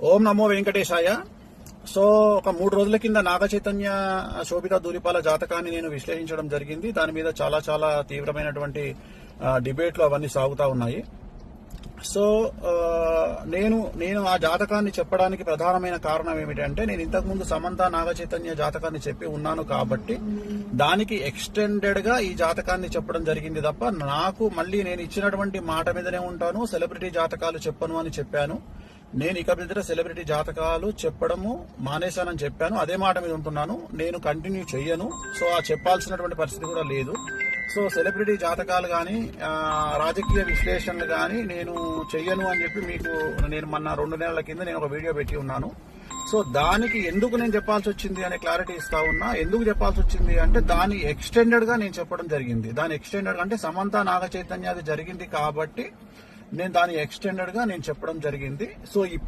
ఓం నమో వెంకటేశాయ. So ఒక 3 రోజుల కింద నాగ చైతన్య శోభిత ధూళిపాల జాతకాన్ని నేను విశ్లేషించడం జరిగింది. దాని మీద చాలా తీవ్రమైనటువంటి డిబేట్లు అవన్నీ సాగుతా ఉన్నాయి. సో నేను ఆ జాతకాన్ని చెప్పడానికి ప్రధానమైన కారణం ఏమిటంటే, నేను ఇంతకుముందు సమంత నాగ చైతన్య జాతకాన్ని చెప్పి ఉన్నాను కాబట్టి దానికి ఎక్స్టెండెడ్ గా ఈ జాతకాన్ని చెప్పడం జరిగింది తప్ప, నాకు మళ్ళీ నేను ఇచ్చినటువంటి మాట మీదనే ఉంటాను, సెలబ్రిటీ జాతకాలు చెప్పను అని చెప్పాను. నేను ఇక మీద సెలబ్రిటీ జాతకాలు చెప్పడము మానేశానని చెప్పాను. అదే మాట మీద ఉంటున్నాను, నేను కంటిన్యూ చెయ్యను. సో ఆ చెప్పాల్సినటువంటి పరిస్థితి కూడా లేదు. సో సెలబ్రిటీ జాతకాలు కానీ రాజకీయ విశ్లేషణలు కానీ నేను చెయ్యను అని చెప్పి మీకు నేను మొన్న 2 నెలల కింద నేను ఒక వీడియో పెట్టి ఉన్నాను. సో దానికి ఎందుకు నేను చెప్పాల్సి వచ్చింది అనే క్లారిటీ ఇస్తా ఉన్నా. ఎందుకు చెప్పాల్సి వచ్చింది అంటే, దాని ఎక్స్టెండెడ్ గా నేను చెప్పడం జరిగింది. దాని ఎక్స్టెండెడ్ అంటే సమంత నాగ చైతన్య అది జరిగింది కాబట్టి నేను దాని ఎక్స్టెండెడ్ గా నేను చెప్పడం జరిగింది. సో